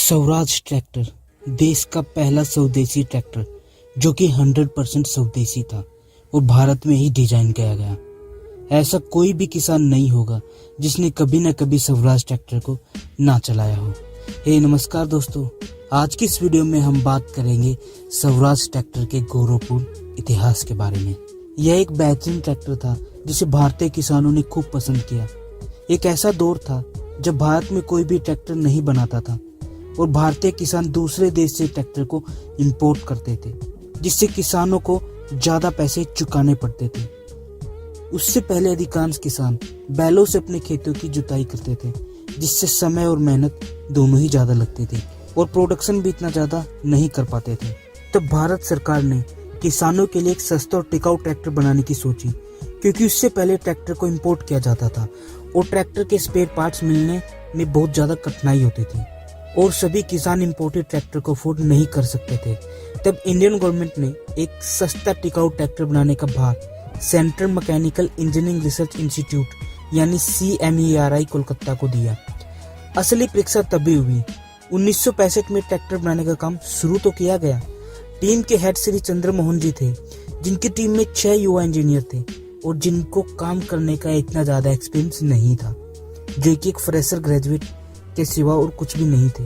Swaraj tractor देश का पहला स्वदेशी ट्रैक्टर जो कि 100% स्वदेशी था और भारत में ही डिजाइन किया गया। ऐसा कोई भी किसान नहीं होगा जिसने कभी न कभी स्वराज ट्रैक्टर को ना चलाया हो। नमस्कार दोस्तों, आज की इस वीडियो में हम बात करेंगे स्वराज ट्रैक्टर के गौरवपूर्ण इतिहास के बारे में। यह एक बेहतरीन ट्रैक्टर था जिसे भारतीय किसानों ने खूब पसंद किया। एक ऐसा दौर था जब भारत में कोई भी ट्रैक्टर नहीं बनाता था और भारतीय किसान दूसरे देश से ट्रैक्टर को इंपोर्ट करते थे, जिससे किसानों को ज्यादा पैसे चुकाने पड़ते थे। उससे पहले अधिकांश किसान बैलों से अपने खेतों की जुताई करते थे, जिससे समय और मेहनत दोनों ही ज्यादा लगती थी और प्रोडक्शन भी इतना ज्यादा नहीं कर पाते थे। तब भारत सरकार ने किसानों के लिए एक सस्ता और टिकाऊ ट्रैक्टर बनाने की सोची, क्योंकि उससे पहले ट्रैक्टर को इंपोर्ट किया जाता था और ट्रैक्टर के स्पेयर पार्ट्स मिलने में बहुत ज्यादा कठिनाई होती थी और सभी किसान इंपोर्टेड ट्रैक्टर को अफोर्ड नहीं कर सकते थे। तब इंडियन गवर्नमेंट ने एक सस्ता टिकाऊ ट्रैक्टर बनाने का भार central mechanical engineering research institute यानी CMERI कोलकाता को दिया। असली परीक्षा तभी हुई। 1965 में ट्रैक्टर बनाने का काम शुरू तो किया गया। टीम के हेड श्री चंद्र मोहन जी थे, जिनकी टीम में 6 युवा इंजीनियर थे और जिनको काम करने का इतना ज्यादा एक्सपीरियंस नहीं था, जो कि एक फ्रेशर ग्रेजुएट के सिवा और कुछ भी नहीं थे।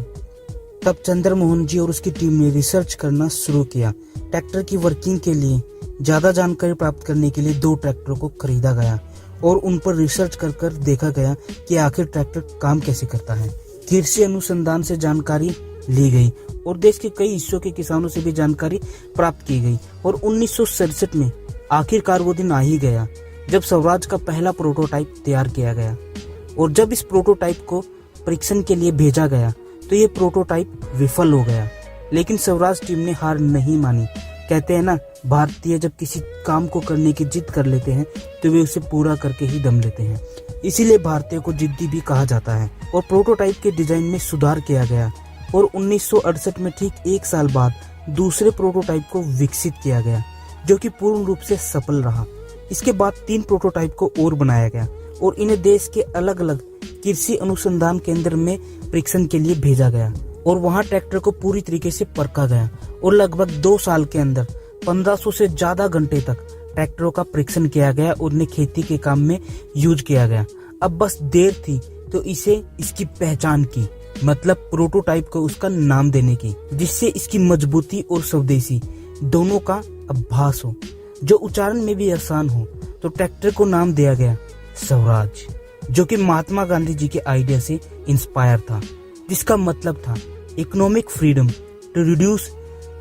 तब चंद्र मोहन जी और उसकी टीम ने रिसर्च करना शुरू किया। ट्रैक्टर की वर्किंग के लिए ज्यादा जानकारी प्राप्त करने के लिए 2 ट्रैक्टरों को खरीदा गया और उन पर रिसर्च कर देखा गया कि आखिर ट्रैक्टर काम कैसे करता है। कृषि अनुसंधान से जानकारी ली गई और देश के कई हिस्सों के किसानों से भी जानकारी प्राप्त की गई और 1967 में आखिरकार वो दिन आ ही गया जब स्वराज का पहला प्रोटोटाइप तैयार किया गया। और जब इस प्रोटोटाइप को परीक्षण के लिए भेजा गया तो ये प्रोटोटाइप विफल हो गया, लेकिन स्वराज टीम ने हार नहीं मानी। कहते हैं ना, भारतीय जब किसी काम को करने की जिद कर लेते हैं तो वे उसे पूरा करके ही दम लेते हैं। इसीलिए भारतीय को जिद्दी भी कहा जाता है। और प्रोटोटाइप के डिजाइन में सुधार किया गया और 1968 में ठीक 1 साल बाद दूसरे प्रोटोटाइप को विकसित किया गया, जो कि पूर्ण रूप से सफल रहा। इसके बाद 3 प्रोटोटाइप को और बनाया गया और इन्हें देश के अलग अलग कृषि अनुसंधान केंद्र में परीक्षण के लिए भेजा गया और वहां ट्रैक्टर को पूरी तरीके से परखा गया और लगभग 2 साल के अंदर 1500 से ज्यादा घंटे तक ट्रैक्टरों का परीक्षण किया गया और उन्हें खेती के काम में यूज किया गया। अब बस देर थी तो इसे इसकी पहचान की, मतलब प्रोटोटाइप को उसका नाम देने की, जिससे इसकी मजबूती और स्वदेशी दोनों का आभास हो, जो उच्चारण में भी आसान हो। तो ट्रैक्टर को नाम दिया गया स्वराज, जो कि महात्मा गांधी जी के आइडिया से इंस्पायर था, जिसका मतलब था economic freedom to reduce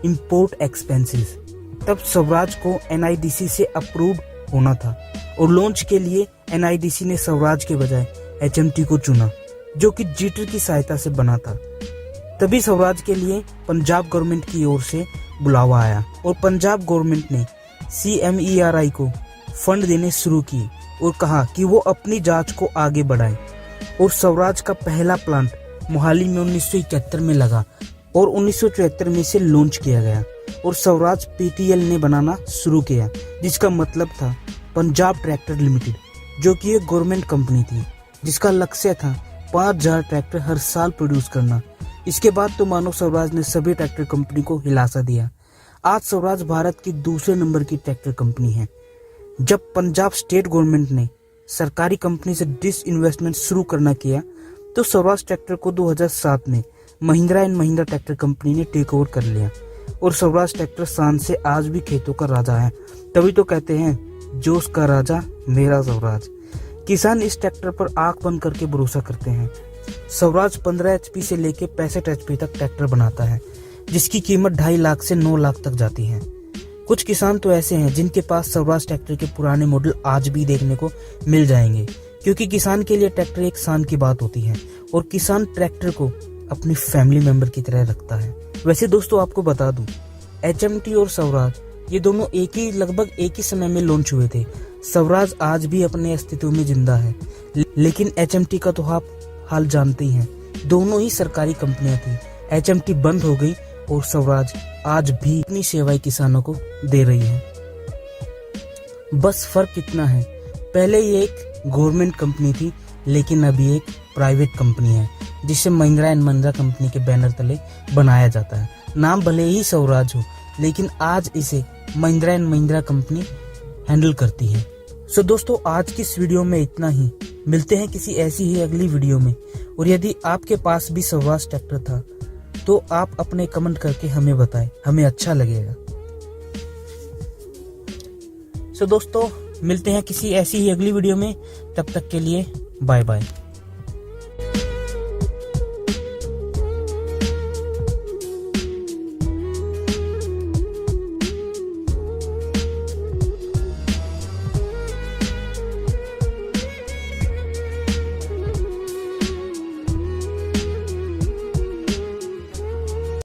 import expenses. तब स्वराज को NIDC से अप्रूव होना था और लॉन्च के लिए NIDC ने स्वराज के बजाय HMT को चुना, जो कि जीटर की सहायता से बना था। तभी स्वराज के लिए पंजाब गवर्नमेंट की ओर से बुलावा आया और पंजाब गवर्नमेंट ने CMERI को फंड देने शुरू किए और कहा कि वो अपनी जांच को आगे बढ़ाए। और स्वराज का पहला प्लांट मोहाली में 1971 में लगा और 1974 में इसे लॉन्च किया गया और स्वराज PTL ने बनाना शुरू किया, जिसका मतलब था पंजाब ट्रैक्टर लिमिटेड, जो कि एक गवर्नमेंट कंपनी थी, जिसका लक्ष्य था 5000 ट्रैक्टर हर साल प्रोड्यूस करना। इसके बाद तो मानो स्वराज ने सभी ट्रैक्टर कंपनी को हिलासा दिया। आज स्वराज भारत की दूसरे नंबर की ट्रैक्टर कंपनी है। जब पंजाब स्टेट गवर्नमेंट ने सरकारी कंपनी से डिसइन्वेस्टमेंट शुरू करना किया तो स्वराज ट्रैक्टर को 2007 में Mahindra and Mahindra tractor company ने टेक ओवर कर लिया और स्वराज ट्रैक्टर शान से आज भी खेतों का राजा है। तभी तो कहते हैं, जोश का राजा मेरा स्वराज। किसान इस ट्रैक्टर पर आंख बंद करके भरोसा करते हैं। स्वराज 15 HP से लेके 65 HP तक ट्रैक्टर बनाता है, जिसकी कीमत 2.5 लाख से 9 लाख तक जाती है। कुछ किसान तो ऐसे हैं जिनके पास स्वराज ट्रैक्टर के पुराने मॉडल आज भी देखने को मिल जाएंगे, क्योंकि किसान के लिए ट्रैक्टर एक शान की बात होती है और किसान ट्रैक्टर को अपनी फैमिली मेंबर की तरह रखता है। वैसे दोस्तों, आपको बता दूं, HMT और स्वराज ये दोनों लगभग एक ही समय में लॉन्च हुए थे। स्वराज आज भी अपने अस्तित्व में जिंदा है, लेकिन HMT का तो आप हाल जानते ही हैं। दोनों ही सरकारी कंपनियां थी। HMT बंद हो गई और स्वराज आज भी अपनी सेवाएं किसानों को दे रही है। बस फर्क इतना है, पहले ये एक गवर्नमेंट कंपनी थी लेकिन अभी एक प्राइवेट कंपनी है जिसे महिंद्रा एंड महिंद्रा कंपनी के बैनर तले बनाया जाता है। नाम भले ही स्वराज हो, लेकिन आज इसे Mahindra and Mahindra company handle करती है। सो दोस्तों, आज की इस वीडियो में इतना ही। मिलते हैं किसी ऐसी ही अगली वीडियो में। और यदि आपके पास भी स्वराज ट्रैक्टर था तो आप अपने कमेंट करके हमें बताएं, हमें अच्छा लगेगा। सो दोस्तों, मिलते हैं किसी ऐसी ही अगली वीडियो में। तब तक के लिए बाय बाय।